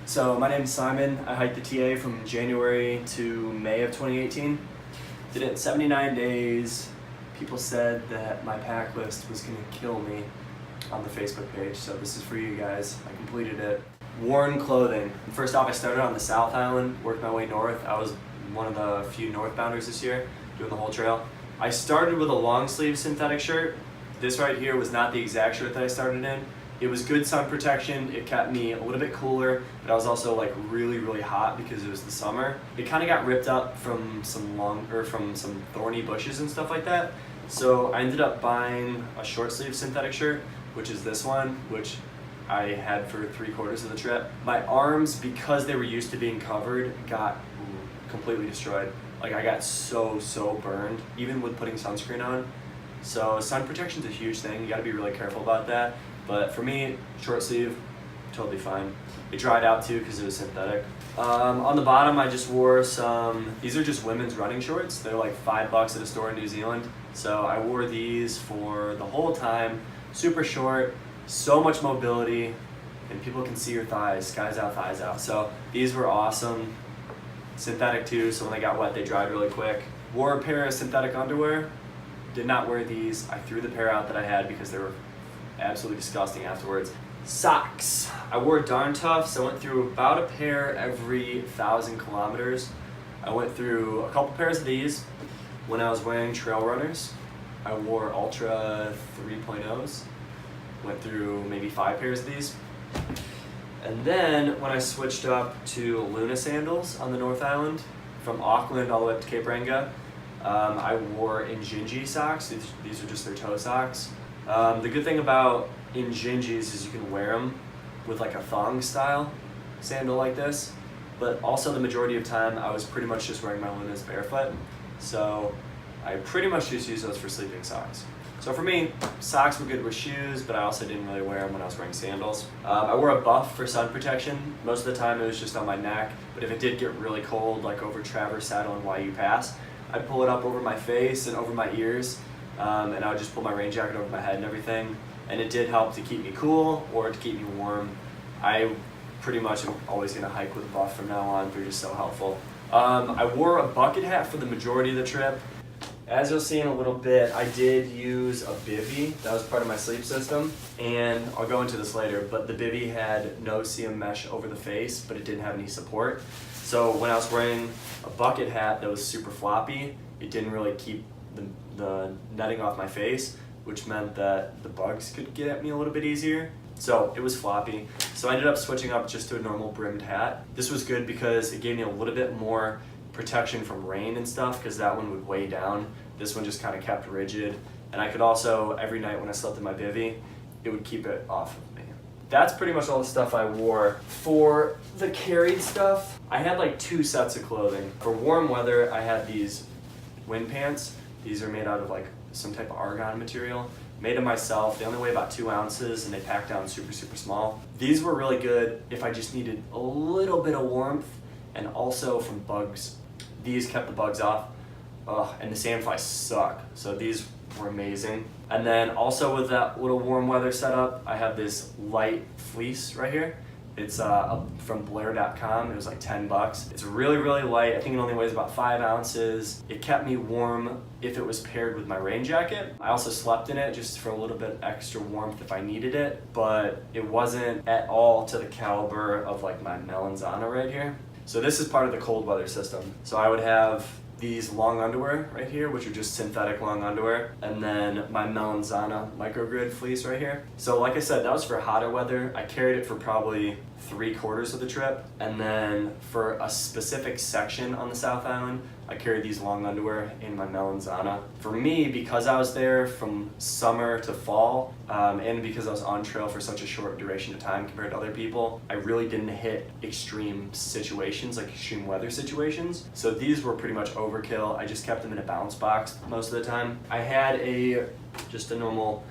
So my name is Simon. I hiked the TA from January to May of 2018. Did it in 79 days. People said that my pack list was gonna kill me on the Facebook page, so this is for you guys. I completed it. Worn clothing. First off, I started on the South Island, worked my way north. I was one of the few northbounders this year, doing the whole trail. I started with a long sleeve synthetic shirt. This right here was not the exact shirt that I started in. It was good sun protection. It kept me a little bit cooler, but I was also like really hot because it was the summer. It kind of got ripped up from some thorny bushes and stuff like that. So I ended up buying a short sleeve synthetic shirt, which is this one, which I had for 3/4 of the trip. My arms, because they were used to being covered, got completely destroyed. Like I got so burned, even with putting sunscreen on. So sun protection's a huge thing. You gotta be really careful about that. But for me, short sleeve, totally fine. It dried out too because it was synthetic. On the bottom, I just wore these are just women's running shorts. They're like $5 at a store in New Zealand. So I wore these for the whole time. Super short, so much mobility, and people can see your thighs, skies out, thighs out. So these were awesome. Synthetic too, so when they got wet, they dried really quick. Wore a pair of synthetic underwear. Did not wear these. I threw the pair out that I had because they were absolutely disgusting afterwards. Socks. I wore Darn Toughs. I went through about a pair every 1,000 kilometers. I went through a couple pairs of these when I was wearing trail runners. I wore Ultra 3.0s. Went through maybe 5 pairs of these. And then when I switched up to Luna sandals on the North Island, from Auckland all the way up to Cape Reinga, I wore Injinji socks. These are just their toe socks. The good thing about Injinjis is you can wear them with like a thong style sandal like this, but also the majority of time I was pretty much just wearing my Lunas barefoot. So I pretty much just use those for sleeping socks. So for me, socks were good with shoes, but I also didn't really wear them when I was wearing sandals. I wore a buff for sun protection. Most of the time it was just on my neck, but if it did get really cold, like over Traverse Saddle and YU Pass, I'd pull it up over my face and over my ears, and I would just pull my rain jacket over my head and everything. And it did help to keep me cool or to keep me warm. I pretty much am always gonna hike with a buff from now on. They're just so helpful. I wore a bucket hat for the majority of the trip. As you'll see in a little bit, I did use a bivvy. That was part of my sleep system. And I'll go into this later, but the bivvy had no CM mesh over the face, but it didn't have any support. So when I was wearing a bucket hat that was super floppy, it didn't really keep the netting off my face, which meant that the bugs could get at me a little bit easier. So it was floppy. So I ended up switching up just to a normal brimmed hat. This was good because it gave me a little bit more protection from rain and stuff, because that one would weigh down. This one just kind of kept rigid. And I could also, every night when I slept in my bivvy, it would keep it off of me. That's pretty much all the stuff I wore. For the carried stuff, I had like 2 sets of clothing. For warm weather, I had these wind pants. These are made out of like some type of argon material. Made them myself. They only weigh about 2 ounces and they pack down super small. These were really good if I just needed a little bit of warmth, and also from bugs. These kept the bugs off. And the sandflies suck. So these were amazing. And then also with that little warm weather setup, I have this light fleece right here. It's from Blair.com. It was like $10. It's really light. I think it only weighs about 5 ounces. It kept me warm if it was paired with my rain jacket. I also slept in it just for a little bit extra warmth if I needed it, but it wasn't at all to the caliber of like my Melanzana right here. So this is part of the cold weather system. So I would have these long underwear right here, which are just synthetic long underwear, and then my Melanzana microgrid fleece right here. So like I said, that was for hotter weather. I carried it for probably 3/4 of the trip, and then for a specific section on the South Island, I carried these long underwear in my Melanzana. For me, because I was there from summer to fall, and because I was on trail for such a short duration of time compared to other people, I really didn't hit extreme situations, like extreme weather situations. So these were pretty much overkill. I just kept them in a bounce box most of the time. I had just a normal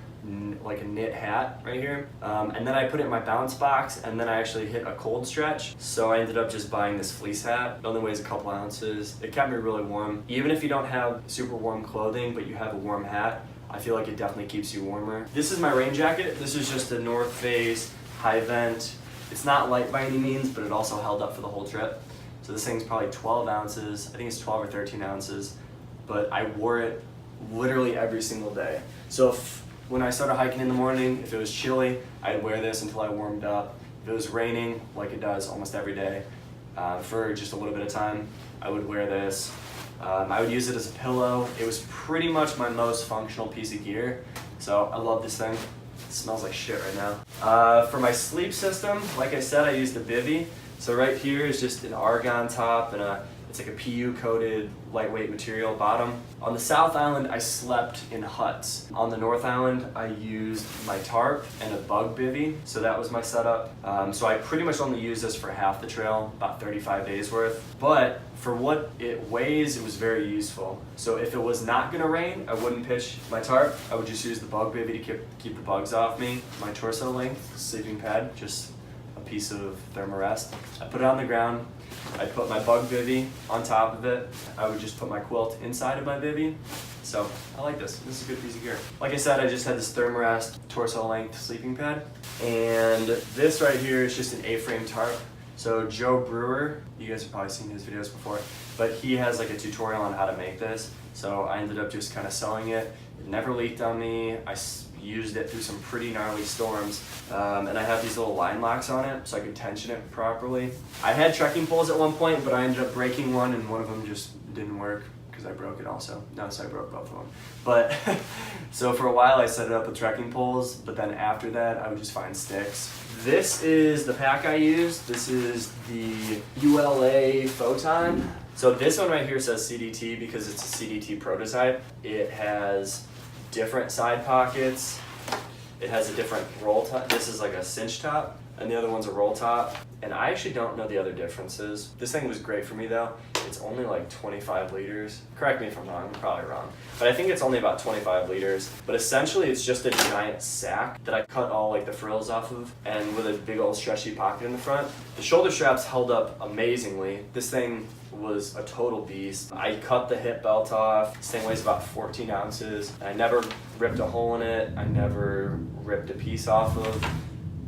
like a knit hat right here, and then I put it in my bounce box, and then I actually hit a cold stretch, so I ended up just buying this fleece hat. It only weighs a couple ounces. It kept me really warm. Even if you don't have super warm clothing but you have a warm hat, I feel like it definitely keeps you warmer. This is my rain jacket. This is just a North Face high vent It's not light by any means, but it also held up for the whole trip. So this thing's probably 12 ounces. I think it's 12 or 13 ounces, but I wore it literally every single day. So when I started hiking in the morning, if it was chilly, I'd wear this until I warmed up. If it was raining, like it does almost every day, for just a little bit of time, I would wear this. I would use it as a pillow. It was pretty much my most functional piece of gear. So I love this thing. It smells like shit right now. For my sleep system, like I said, I used the bivy. So right here is just an argon top and it's like a PU coated lightweight material bottom. On the South Island, I slept in huts. On the North Island, I used my tarp and a bug bivy. So that was my setup. So I pretty much only used this for half the trail, about 35 days worth. But for what it weighs, it was very useful. So if it was not gonna rain, I wouldn't pitch my tarp. I would just use the bug bivy to keep the bugs off me. My torso length sleeping pad, just a piece of thermarest. I put it on the ground. I put my bug bivy on top of it. I would just put my quilt inside of my bivy. So I like this. This is a good piece of gear. Like I said, I just had this thermarest torso length sleeping pad. And this right here is just an A-frame tarp. So Joe Brewer, you guys have probably seen his videos before, but he has like a tutorial on how to make this. So I ended up just kind of sewing it. It never leaked on me. I used it through some pretty gnarly storms. And I have these little line locks on it so I could tension it properly. I had trekking poles at one point, but I ended up breaking one and one of them just didn't work because I broke it also. No, so I broke both of them. But so for a while I set it up with trekking poles, but then after that I would just find sticks. This is the pack I used. This is the ULA Photon. So this one right here says CDT because it's a CDT prototype. It has different side pockets. It has a different roll top. This is like a cinch top, and the other one's a roll top. And I actually don't know the other differences. This thing was great for me though. It's only like 25 liters. Correct me if I'm wrong, I'm probably wrong. But I think it's only about 25 liters. But essentially it's just a giant sack that I cut all like the frills off of, and with a big old stretchy pocket in the front. The shoulder straps held up amazingly. This thing was a total beast. I cut the hip belt off. This thing weighs about 14 ounces. I never ripped a hole in it. I never ripped a piece off of.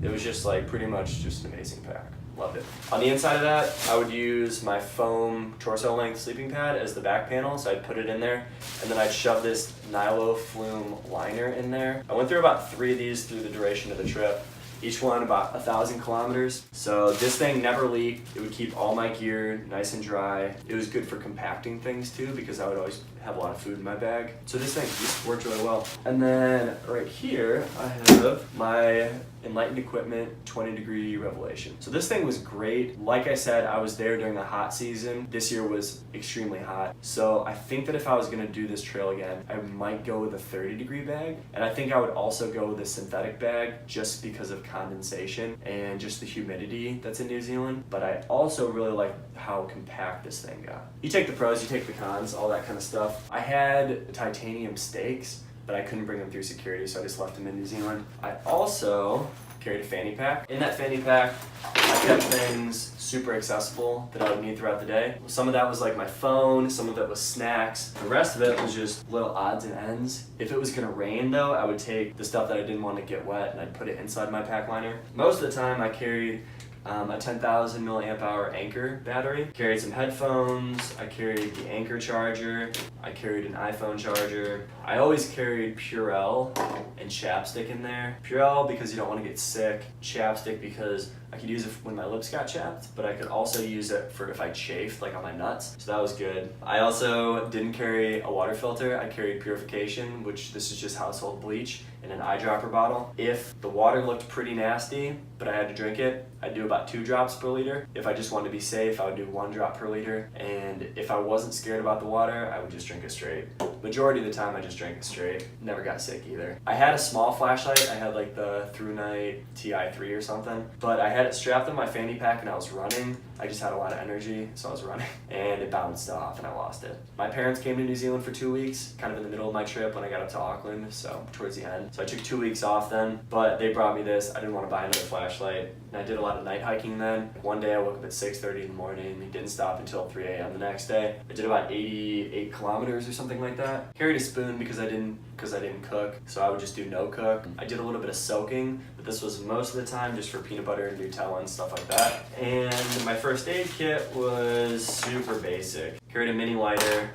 It was just like pretty much just an amazing pack. Loved it. On the inside of that, I would use my foam torso length sleeping pad as the back panel, so I'd put it in there, and then I'd shove this Nilo Flume liner in there. I went through about 3 of these through the duration of the trip. Each one about 1,000 kilometers. So this thing never leaked. It would keep all my gear nice and dry. It was good for compacting things too because I would always have a lot of food in my bag. So this thing just worked really well. And then right here, I have my Enlightened Equipment 20-degree Revelation. So this thing was great. Like I said, I was there during the hot season. This year was extremely hot. So I think that if I was gonna do this trail again, I might go with a 30-degree bag. And I think I would also go with a synthetic bag just because of condensation and just the humidity that's in New Zealand. But I also really like how compact this thing got. You take the pros, you take the cons, all that kind of stuff. I had titanium stakes, but I couldn't bring them through security, so I just left them in New Zealand. I also carried a fanny pack. In that fanny pack, I kept things super accessible that I would need throughout the day. Some of that was like my phone, some of it was snacks. The rest of it was just little odds and ends. If it was gonna rain though, I would take the stuff that I didn't want to get wet and I'd put it inside my pack liner. Most of the time I carried a 10,000 milliamp hour Anchor battery. Carried some headphones, I carried the Anchor charger, I carried an iPhone charger. I always carried Purell and chapstick in there. Purell because you don't want to get sick, chapstick because I could use it when my lips got chapped, but I could also use it for if I chafed like on my nuts, so that was good. I also didn't carry a water filter, I carried purification, which this is just household bleach in an eyedropper bottle. If the water looked pretty nasty, but I had to drink it, I'd do about 2 drops per liter. If I just wanted to be safe, I would do 1 drop per liter. And if I wasn't scared about the water, I would just drink it straight. Majority of the time, I just drank it straight. Never got sick either. I had a small flashlight. I had like the Thru TI3 or something, but I had it strapped in my fanny pack and I was running. I just had a lot of energy, so I was running, and it bounced off and I lost it. My parents came to New Zealand for 2 weeks, kind of in the middle of my trip when I got up to Auckland, so towards the end. So I took 2 weeks off then, but they brought me this. I didn't want to buy another flashlight. and I did a lot of night hiking then. One day I woke up at 6:30 in the morning and didn't stop until 3 a.m. the next day. I did about 88 kilometers or something like that. Carried a spoon because I didn't cook, so I would just do no cook. I did a little bit of soaking, but this was most of the time just for peanut butter and Nutella and stuff like that. And my first aid kit was super basic. Carried a mini lighter,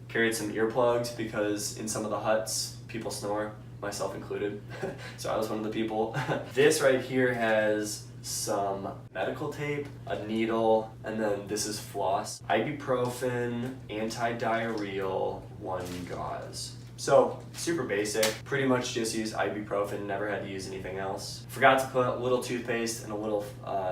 carried some earplugs because in some of the huts people snore, myself included. So I was one of the people. This right here has some medical tape, a needle, and then this is floss, ibuprofen, anti-diarrheal, one gauze. So super basic, pretty much just use ibuprofen, never had to use anything else. Forgot to put a little toothpaste and a little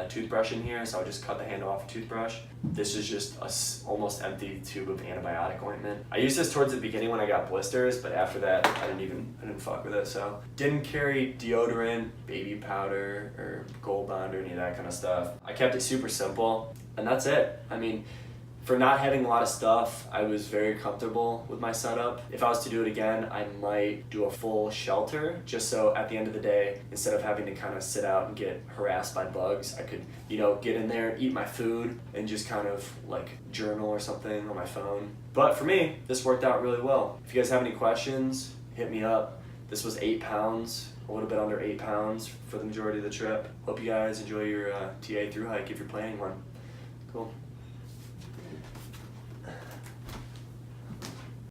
toothbrush in here, so I just cut the handle off a toothbrush. This is just a almost empty tube of antibiotic ointment. I used this towards the beginning when I got blisters, but after that I didn't fuck with it. So didn't carry deodorant, baby powder, or Gold Bond or any of that kind of stuff. I kept it super simple, and that's it. I mean, for not having a lot of stuff, I was very comfortable with my setup. If I was to do it again, I might do a full shelter, just so at the end of the day, instead of having to kind of sit out and get harassed by bugs, I could, get in there, eat my food, and just kind of like journal or something on my phone. But for me, this worked out really well. If you guys have any questions, hit me up. This was 8 pounds, a little bit under 8 pounds for the majority of the trip. Hope you guys enjoy your TA through hike if you're planning one. Cool.